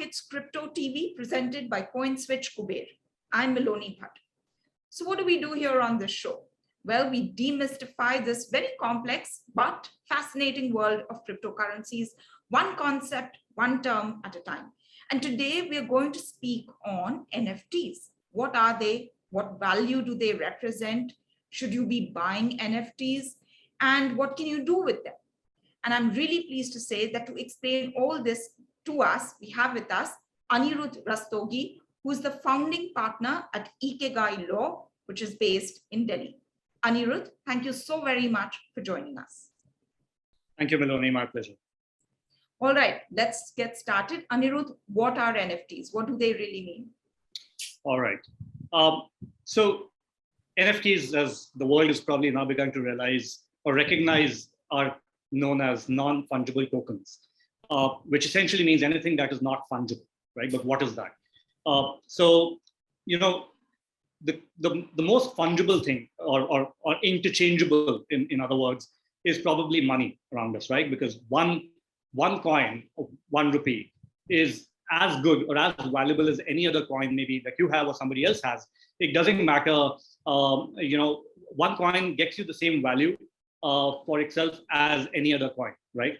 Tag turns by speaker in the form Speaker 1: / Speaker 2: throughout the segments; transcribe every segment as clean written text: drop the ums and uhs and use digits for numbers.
Speaker 1: it's CryptoTV presented by CoinSwitch Kuber. I'm Meloni Bhatt. So what do we do here on this show? Well, we demystify this very complex but fascinating world of cryptocurrencies, one concept, one term at a time. And today we are going to speak on NFTs. What are they? What value do they represent? Should you be buying NFTs? And what can you do with them? And I'm really pleased to say that to explain all this to us, we have with us Anirudh Rastogi, who is the founding partner at Ikigai Law, which is based in Delhi. Anirudh, thank you so very much for joining us.
Speaker 2: Thank you, Meloni. My pleasure.
Speaker 1: All right, let's get started. Anirudh, what are NFTs? What do they really mean?
Speaker 2: All right. So NFTs, as the world is probably now beginning to realize or recognize, are known as non-fungible tokens, which essentially means anything that is not fungible, right? But what is that? So, you know, the most fungible thing or interchangeable, in other words, is probably money around us, right? Because one coin, 1 rupee, is as good or as valuable as any other coin maybe that you have or somebody else has. It doesn't matter, you know, one coin gets you the same value for itself as any other coin, right?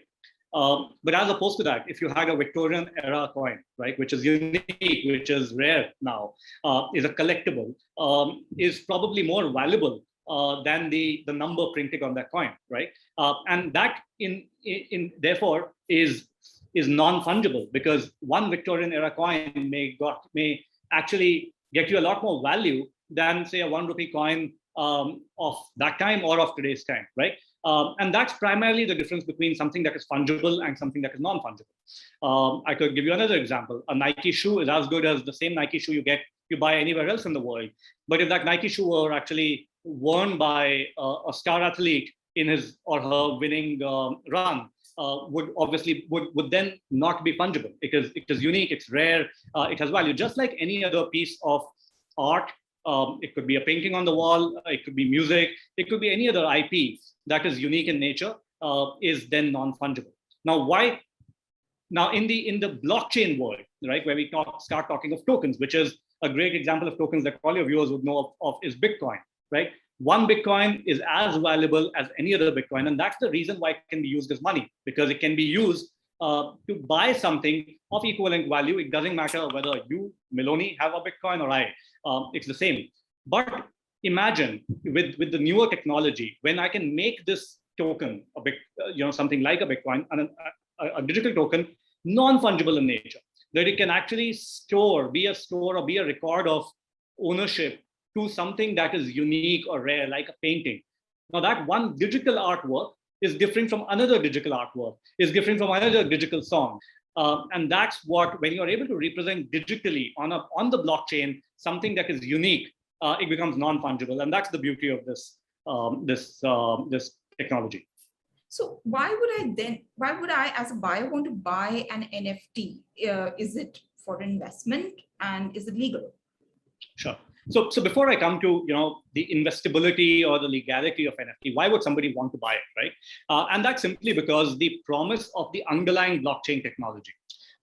Speaker 2: But as opposed to that, if you had a Victorian era coin, right, which is unique, which is rare now, is a collectible, is probably more valuable than the number printed on that coin, right? And that therefore is non-fungible, because one Victorian era coin may actually get you a lot more value than, say, a 1 rupee coin of that time or of today's time, right? And that's primarily the difference between something that is fungible and something that is non-fungible. I could give you another example. A Nike shoe is as good as the same Nike shoe you buy anywhere else in the world. But if that Nike shoe were actually worn by a star athlete in his or her winning run, would then not be fungible. It is unique, it's rare, it has value, just like any other piece of art. It could be a painting on the wall, it could be music, it could be any other IP that is unique in nature, is then non-fungible. Now, why? Now, in the blockchain world, right, where we start talking of tokens, which is a great example of tokens that all your viewers would know of is Bitcoin, right? One Bitcoin is as valuable as any other Bitcoin, and that's the reason why it can be used as money, because it can be used to buy something of equivalent value. It doesn't matter whether you, Meloni, have a Bitcoin or I. It's the same. But imagine with the newer technology, when I can make this token something like a Bitcoin and a digital token, non-fungible in nature, that it can actually be a record of ownership to something that is unique or rare, like a painting. Now, that one digital artwork is different from another digital artwork, is different from another digital song. And that's what, when you're able to represent digitally on the blockchain something that is unique, it becomes non-fungible, and that's the beauty of this technology.
Speaker 1: So why would I as a buyer want to buy an NFT? Is it for investment, and is it legal?
Speaker 2: Sure. So before I come to the investability or the legality of NFT, why would somebody want to buy it, right? And that's simply because the promise of the underlying blockchain technology.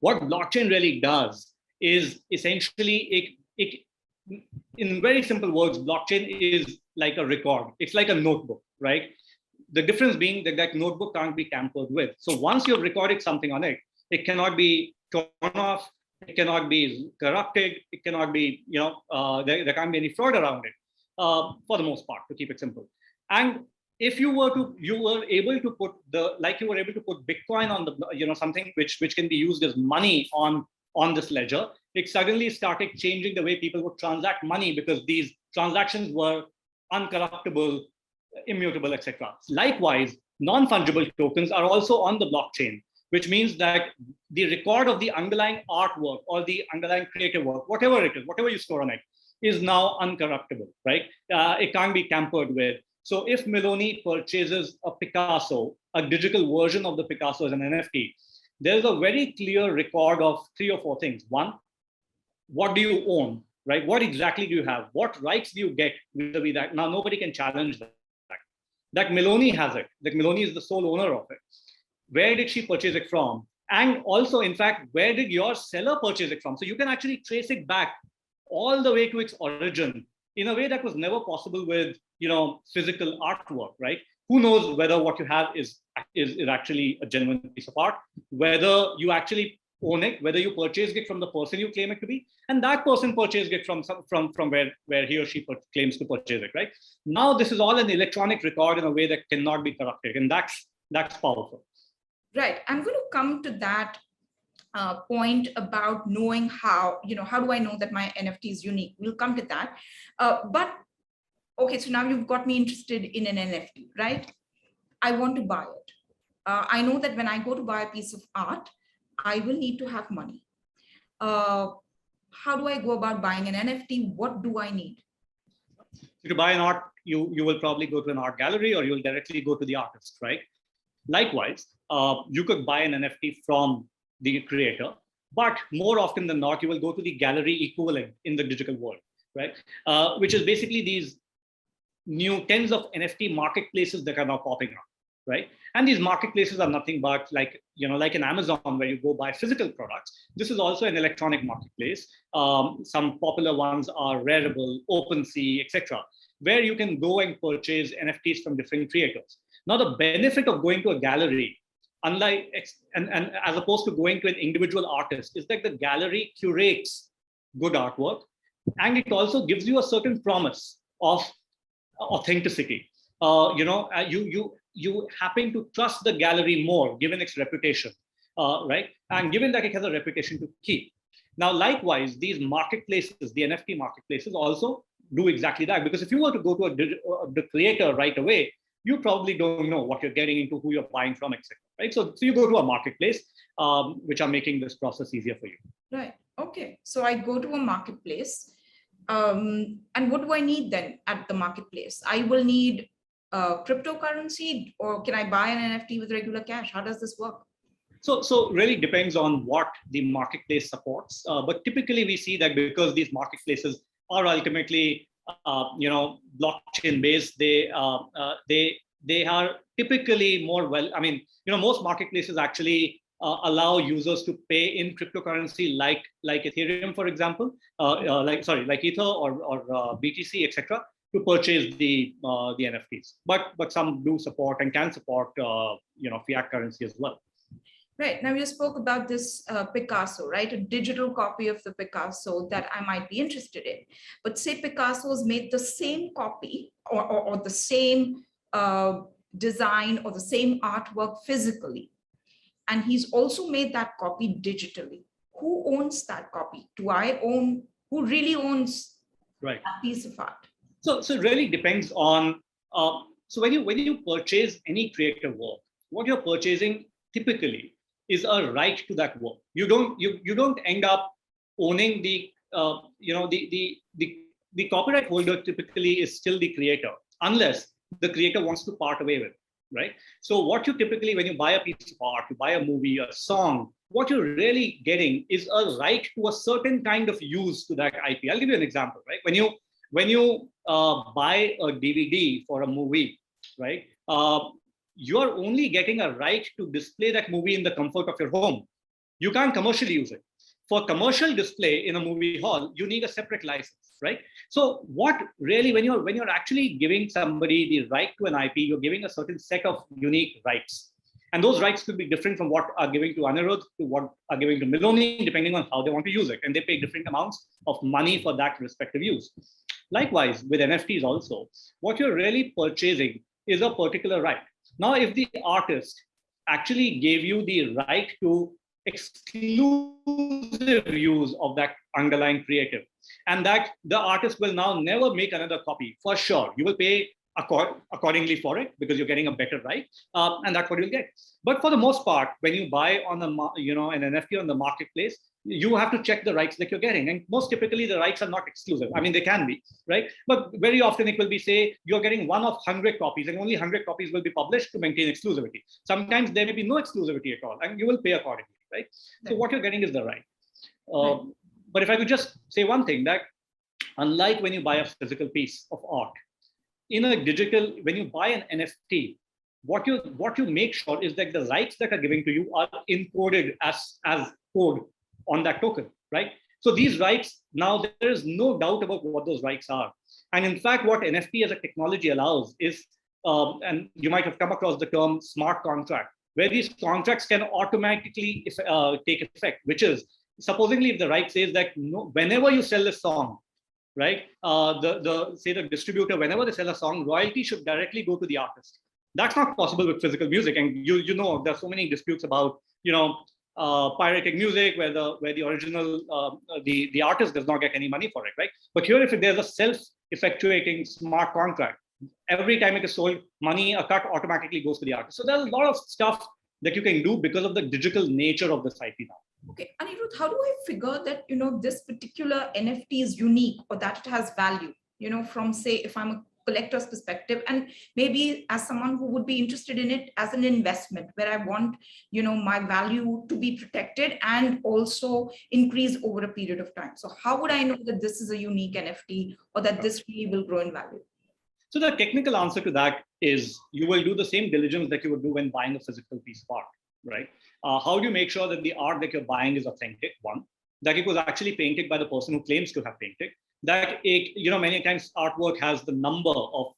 Speaker 2: What blockchain really does is essentially, in very simple words, blockchain is like a record. It's like a notebook, right? The difference being that notebook can't be tampered with. So once you've recorded something on it, it cannot be torn off. It cannot be corrupted. It cannot be, there can't be any fraud around it, for the most part, to keep it simple. And if you were able to put Bitcoin on the, something which can be used as money on this ledger, it suddenly started changing the way people would transact money, because these transactions were uncorruptible, immutable, etc. Likewise, non-fungible tokens are also on the blockchain, which means that the record of the underlying artwork or the underlying creative work, whatever it is, whatever you store on it, is now uncorruptible, right? It can't be tampered with. So if Meloni purchases a Picasso, a digital version of the Picasso as an NFT, there's a very clear record of 3 or 4 things. One, what do you own, right? What exactly do you have? What rights do you get vis-a-vis that? Now, nobody can challenge that. That Meloni has it. That Meloni is the sole owner of it. Where did she purchase it from? And also, in fact, where did your seller purchase it from? So you can actually trace it back all the way to its origin in a way that was never possible with, physical artwork, right? Who knows whether what you have is actually a genuine piece of art, whether you actually own it, whether you purchased it from the person you claim it to be, and that person purchased it from where he or she claims to purchase it, right? Now this is all an electronic record in a way that cannot be corrupted, and that's powerful.
Speaker 1: Right. I'm going to come to that point about knowing how do I know that my NFT is unique? We'll come to that. But okay, so now you've got me interested in an NFT, right? I want to buy it. I know that when I go to buy a piece of art, I will need to have money. How do I go about buying an NFT? What do I need?
Speaker 2: To buy an art, you will probably go to an art gallery, or you'll directly go to the artist, right? Likewise, you could buy an NFT from the creator, but more often than not, you will go to the gallery equivalent in the digital world, right? Which is basically these new tens of NFT marketplaces that are now popping up, right? And these marketplaces are nothing but like an Amazon where you go buy physical products. This is also an electronic marketplace. Some popular ones are Rarible, OpenSea, etc., where you can go and purchase NFTs from different creators. Now, the benefit of going to a gallery, unlike and as opposed to going to an individual artist, is that the gallery curates good artwork, and it also gives you a certain promise of authenticity. You happen to trust the gallery more given its reputation, right? And given that it has a reputation to keep. Now, likewise, these marketplaces, the NFT marketplaces, also do exactly that. Because if you were to go to the creator right away, you probably don't know what you're getting into, who you're buying from, etc. Right? So you go to a marketplace, which are making this process easier for you.
Speaker 1: Right. Okay. So I go to a marketplace. And what do I need then at the marketplace? I will need cryptocurrency, or can I buy an NFT with regular cash? How does this work?
Speaker 2: So really depends on what the marketplace supports. But typically we see that because these marketplaces are ultimately blockchain based, they are typically more most marketplaces actually allow users to pay in cryptocurrency like Ethereum, for example, like Ether or BTC, etc., to purchase the NFTs. But some do support and can support fiat currency as well.
Speaker 1: Right. Now you spoke about this Picasso, right? A digital copy of the Picasso that I might be interested in. But say Picasso has made the same copy or the same design or the same artwork physically. And he's also made that copy digitally. Who owns that copy? Do I own? Who really owns that piece of art?
Speaker 2: So it really depends on. So when you purchase any creative work, what you're purchasing typically is a right to that work. You don't end up owning the copyright holder. Typically is still the creator, unless the creator wants to part away with it, right? So what you typically, when you buy a piece of art, you buy a movie, a song, what you're really getting is a right to a certain kind of use to that IP. I'll give you an example, right? When you buy a DVD for a movie, right? You're only getting a right to display that movie in the comfort of your home. You can't commercially use it. For commercial display in a movie hall, you need a separate license, right? So what really, when you're actually giving somebody the right to an IP, you're giving a certain set of unique rights. And those rights could be different from what are giving to Anirudh to what are giving to Meloni, depending on how they want to use it. And they pay different amounts of money for that respective use. Likewise, with NFTs also, what you're really purchasing is a particular right. Now, if the artist actually gave you the right to exclusive use of that underlying creative, and that the artist will now never make another copy, for sure, you will pay accordingly for it because you're getting a better right, and that's what you'll get. But for the most part, when you buy on an NFT on the marketplace, you have to check the rights that you're getting. And most typically, the rights are not exclusive. I mean, they can be, right? But very often it will be, say, you're getting one of 100 copies and only 100 copies will be published to maintain exclusivity. Sometimes there may be no exclusivity at all and you will pay accordingly, right? So what you're getting is the right. But if I could just say one thing, that unlike when you buy a physical piece of art, in a digital, when you buy an NFT, what you make sure is that the rights that are given to you are encoded as code on that token, right? So these rights, now there is no doubt about what those rights are. And in fact, what NFT as a technology allows is, and you might have come across the term smart contract, where these contracts can automatically take effect, which is, supposedly if the right says that whenever you sell a song, right, say the distributor, whenever they sell a song, royalty should directly go to the artist. That's not possible with physical music. And you know, there's so many disputes about, pirated music, where the original, the artist does not get any money for it, right? But here, if there's a self-effectuating smart contract, every time it is sold, a cut automatically goes to the artist. So there's a lot of stuff that you can do because of the digital nature of this IP now.
Speaker 1: Okay, Anirudh, how do I figure that, this particular NFT is unique or that it has value, from, say, if I'm a collector's perspective, and maybe as someone who would be interested in it as an investment, where I want, my value to be protected and also increase over a period of time. So how would I know that this is a unique NFT or that this really will grow in value?
Speaker 2: So the technical answer to that is you will do the same diligence that you would do when buying a physical piece of art, right? How do you make sure that the art that you're buying is authentic? One, that it was actually painted by the person who claims to have painted. That many times artwork has the number of,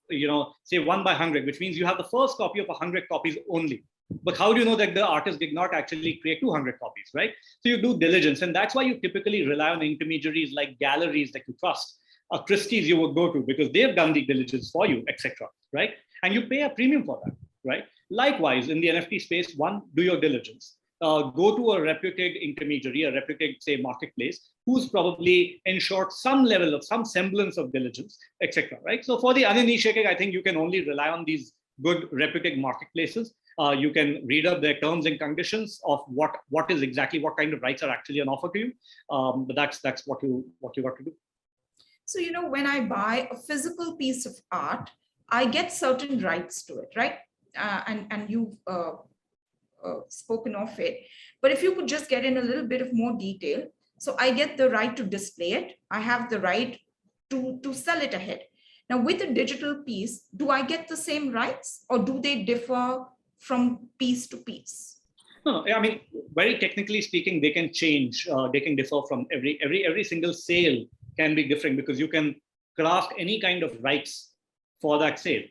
Speaker 2: say 1 by 100, which means you have the first copy of 100 copies only. But how do you know that the artist did not actually create 200 copies, right? So you do diligence, and that's why you typically rely on intermediaries like galleries that you trust, Christie's you would go to because they've done the diligence for you, etc. Right? And you pay a premium for that, right? Likewise, in the NFT space, one, do your diligence. Go to a reputed intermediary, a reputed, say, marketplace, who's probably ensured some level of some semblance of diligence, etc. Right? So for the uninitiated, I think you can only rely on these good reputed marketplaces. You can read up their terms and conditions of what kind of rights are actually on offer to you. But that's what you got to do.
Speaker 1: So, when I buy a physical piece of art, I get certain rights to it, right? And you've spoken of it. But if you could just get in a little bit of more detail. So I get the right to display it. I have the right to sell it ahead. Now, with a digital piece, do I get the same rights or do they differ from piece to piece?
Speaker 2: No, I mean, very technically speaking, they can change. They can differ from every single sale can be different because you can craft any kind of rights for that sale.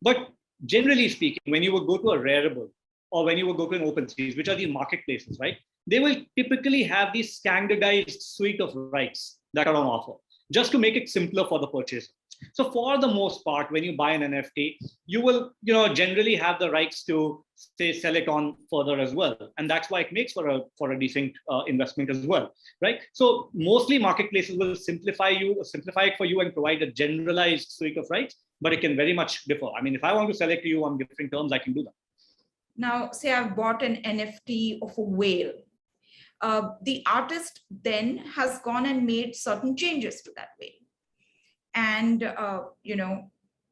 Speaker 2: But generally speaking, when you would go to a Rarible or when you would go to an OpenSea, which are the marketplaces, right? They will typically have these standardized suite of rights that are on offer, just to make it simpler for the purchaser. So for the most part, when you buy an NFT, you will, generally have the rights to, say, sell it on further as well, and that's why it makes for a decent investment as well, right? So mostly marketplaces will simplify it for you and provide a generalized suite of rights, but it can very much differ. I mean, if I want to sell it to you on different terms, I can do that.
Speaker 1: Now, say I've bought an NFT of a whale. The artist then has gone and made certain changes to that whale. And,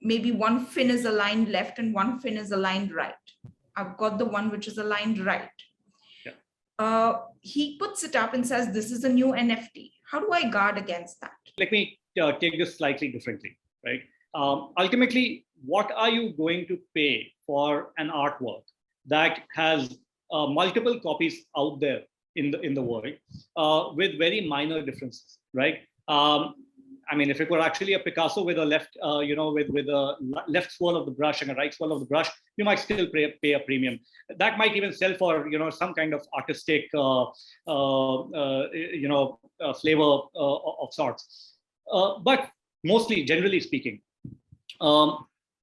Speaker 1: maybe one fin is aligned left and one fin is aligned right. I've got the one which is aligned right. Yeah. He puts it up and says, this is a new NFT. How do I guard against that?
Speaker 2: Let me take this slightly differently, right? Ultimately, what are you going to pay for an artwork that has multiple copies out there in the world with very minor differences, right? I mean, if it were actually a Picasso with a left, with a left swirl of the brush and a right swirl of the brush, you might still pay a premium. That might even sell for, some kind of artistic, flavor of sorts. But mostly, generally speaking,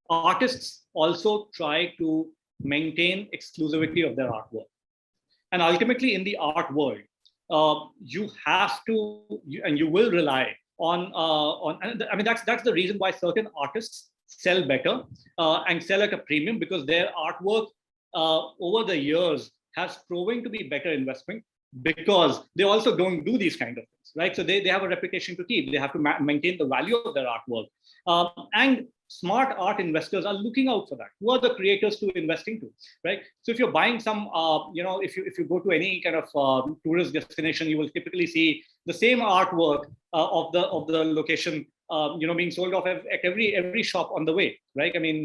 Speaker 2: artists also try to maintain exclusivity of their artwork. And ultimately, in the art world, you have to, and you will rely on I mean, that's the reason why certain artists sell better and sell at a premium, because their artwork over the years has proven to be better investment, because they also don't do these kind of things, right? So they have a reputation to keep. They have to maintain the value of their artwork. And smart art investors are looking out for that. Who are the creators to invest into, right? So if you're buying some, if you go to any kind of tourist destination, you will typically see the same artwork of the location, being sold off at every shop on the way, right? I mean,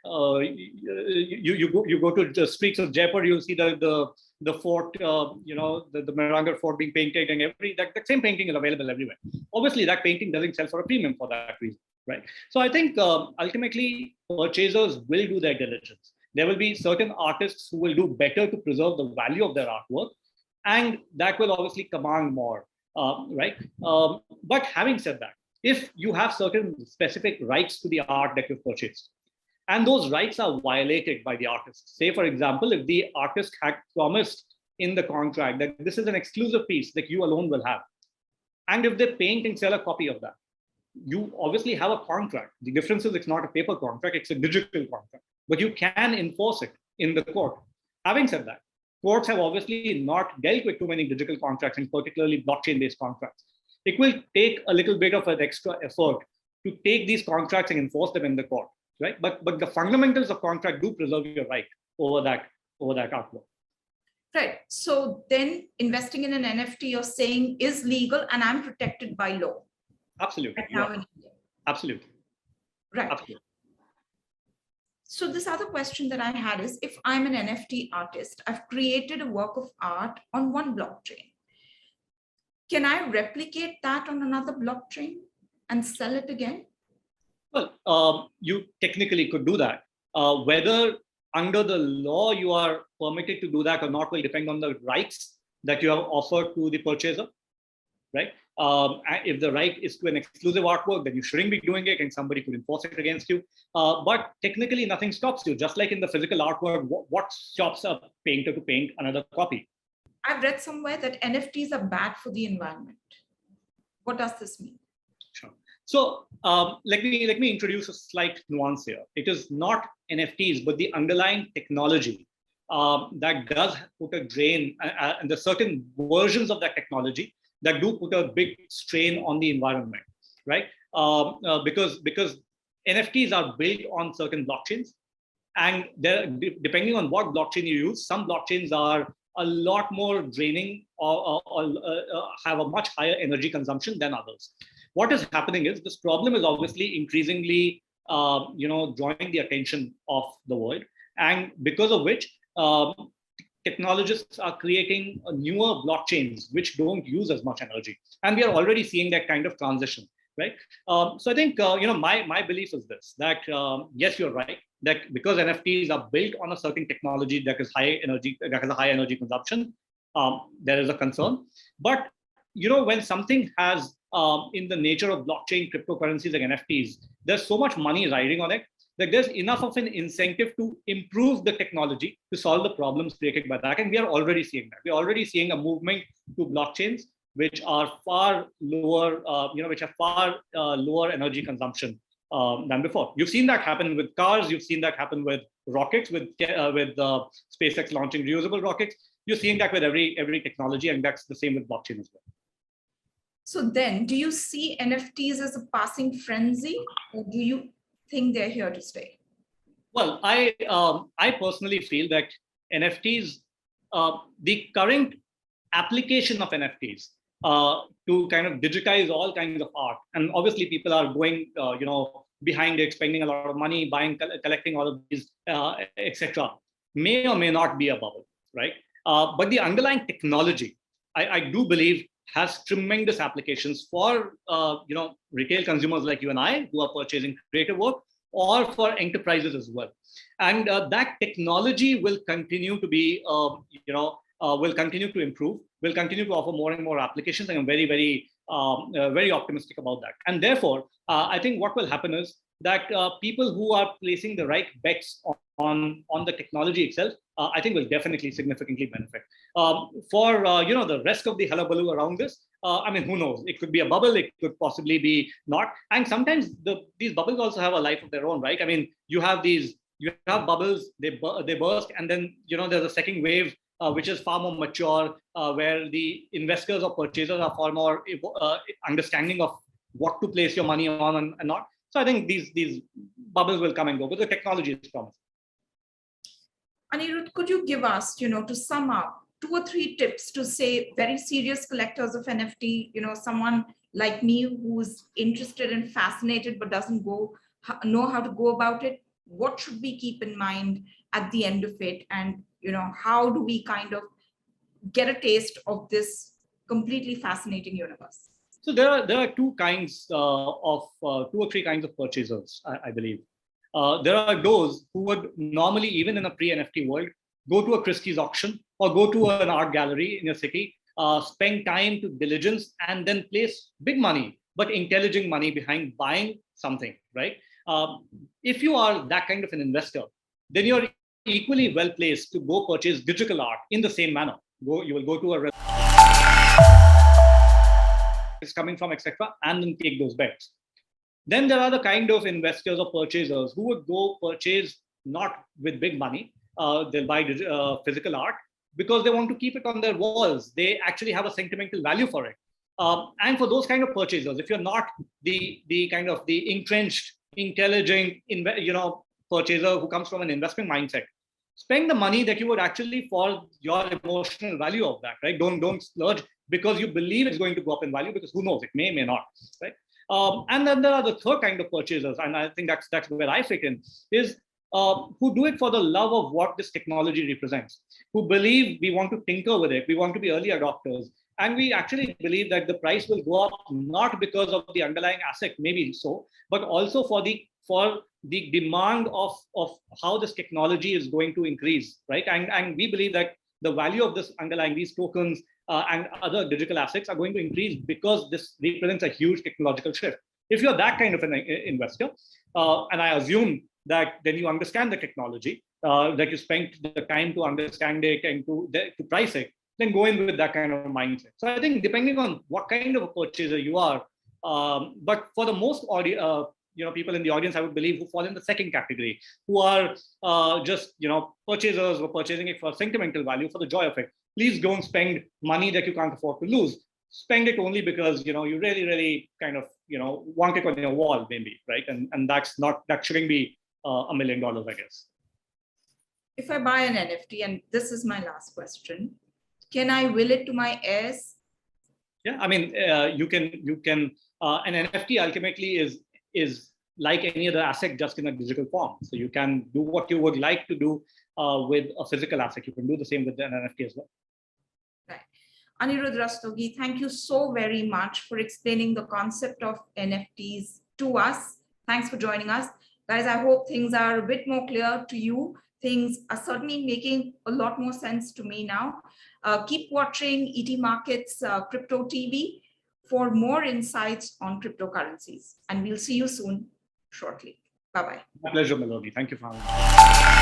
Speaker 2: you go to the streets of Jaipur, you see the fort, the Mehrangarh fort being painted, and that same painting is available everywhere. Obviously, that painting doesn't sell for a premium for that reason, right? So I think ultimately purchasers will do their diligence. There will be certain artists who will do better to preserve the value of their artwork, and that will obviously command more, right? But having said that, if you have certain specific rights to the art that you've purchased, and those rights are violated by the artist. Say, for example, if the artist had promised in the contract that this is an exclusive piece that you alone will have, and if they paint and sell a copy of that, you obviously have a contract. The difference is it's not a paper contract, it's a digital contract, but you can enforce it in the court. Having said that, courts have obviously not dealt with too many digital contracts, and particularly blockchain-based contracts. It will take a little bit of an extra effort to take these contracts and enforce them in the court, right? But the fundamentals of contract do preserve your right over that artwork.
Speaker 1: Right. So then investing in an NFT, you're saying, is legal and I'm protected by law.
Speaker 2: Absolutely.
Speaker 1: Right now in India.
Speaker 2: Absolutely.
Speaker 1: Right.
Speaker 2: Absolutely.
Speaker 1: So this other question that I had is, if I'm an NFT artist, I've created a work of art on one blockchain. Can I replicate that on another blockchain and sell it again?
Speaker 2: Well, you technically could do that. Whether under the law you are permitted to do that or not will depend on the rights that you have offered to the purchaser, right? If the right is to an exclusive artwork, then you shouldn't be doing it and somebody could enforce it against you. But technically nothing stops you. Just like in the physical artwork, what stops a painter to paint another copy?
Speaker 1: I've read somewhere that NFTs are bad for the environment. What does this mean?
Speaker 2: Sure. So let me introduce a slight nuance here. It is not NFTs, but the underlying technology that does put a drain, and the certain versions of that technology that do put a big strain on the environment, right? Because NFTs are built on certain blockchains, and depending on what blockchain you use, some blockchains are a lot more draining or have a much higher energy consumption than others. What is happening is this problem is obviously increasingly, drawing the attention of the world, and because of which technologists are creating newer blockchains which don't use as much energy, and we are already seeing that kind of transition, right? So I think my belief is this: that yes, you're right, that because NFTs are built on a certain technology that is high energy, that has a high energy consumption, there is a concern. But when something has in the nature of blockchain, cryptocurrencies, like NFTs, there's so much money riding on it that there's enough of an incentive to improve the technology to solve the problems created by that. And we are already seeing that. We're already seeing a movement to blockchains which are far lower, lower energy consumption than before. You've seen that happen with cars. You've seen that happen with rockets, with SpaceX launching reusable rockets. You're seeing that with every technology, and that's the same with blockchain as well.
Speaker 1: So then, do you see NFTs as a passing frenzy, or do you think they're here to stay?
Speaker 2: Well, I personally feel that NFTs, the current application of NFTs to kind of digitize all kinds of art, and obviously people are going, behind it, spending a lot of money, buying, collecting all of these, etc., may or may not be a bubble, right? But the underlying technology, I do believe, has tremendous applications for retail consumers like you and I who are purchasing creative work, or for enterprises as well. And that technology will continue to be, will continue to improve, will continue to offer more and more applications, and I'm very, very, very optimistic about that. And therefore, I think what will happen is that people who are placing the right bets on the technology itself, I think will definitely significantly benefit. For the rest of the hullabaloo around this, who knows? It could be a bubble. It could possibly be not. And sometimes these bubbles also have a life of their own, right? I mean, you have bubbles, they burst, and then there's a second wave, which is far more mature, where the investors or purchasers are far more understanding of what to place your money on and not. So I think these bubbles will come and go, but the technology is promising.
Speaker 1: Anirudh, could you give us, to sum up, 2 or 3 tips to say very serious collectors of NFT, someone like me who's interested and fascinated but doesn't know how to go about it? what should we keep in mind at the end of it? And, how do we kind of get a taste of this completely fascinating universe?
Speaker 2: So there are two or three kinds of purchasers, I believe. There are those who would normally, even in a pre-NFT world, go to a Christie's auction or go to an art gallery in a city, spend time to diligence, and then place big money, but intelligent money behind buying something, right? If you are that kind of an investor, then you're equally well placed to go purchase digital art in the same manner. You will go to a is coming from, etc., and then take those bets. Then there are the kind of investors or purchasers who would go purchase not with big money. They'll buy physical art because they want to keep it on their walls. They actually have a sentimental value for it. And for those kind of purchasers, if you're not the kind of the entrenched, intelligent, purchaser who comes from an investment mindset, spend the money that you would actually for your emotional value of that, right? Don't splurge because you believe it's going to go up in value, because who knows, it may not, right? And then there are the third kind of purchasers, and I think that's where I fit in, is who do it for the love of what this technology represents, who believe we want to tinker with it, we want to be early adopters, and we actually believe that the price will go up not because of the underlying asset, maybe so, but also for the demand of how this technology is going to increase, right? And we believe that the value of this underlying these tokens and other digital assets are going to increase because this represents a huge technological shift. If you're that kind of an investor, and I assume that then you understand the technology, that you spent the time to understand it and to price it, then go in with that kind of mindset. So I think depending on what kind of a purchaser you are, but for the most people in the audience, I would believe, who fall in the second category, who are just purchasers who are purchasing it for sentimental value, for the joy of it. Please don't spend money that you can't afford to lose. Spend it only because you really, really kind of want it on your wall, maybe, right? And that shouldn't be $1 million, I guess.
Speaker 1: If I buy an NFT, and this is my last question, can I will it to my heirs?
Speaker 2: Yeah, I mean, you can. An NFT ultimately is like any other asset, just in a digital form. So you can do what you would like to do with a physical asset. You can do the same with an NFT as well.
Speaker 1: Right. Anirudh Rastogi, thank you so very much for explaining the concept of NFTs to us. Thanks for joining us. Guys, I hope things are a bit more clear to you. Things are certainly making a lot more sense to me now. Keep watching ET Markets Crypto TV for more insights on cryptocurrencies. And we'll see you soon, shortly. Bye-bye.
Speaker 2: My pleasure, Melody. Thank you for having me.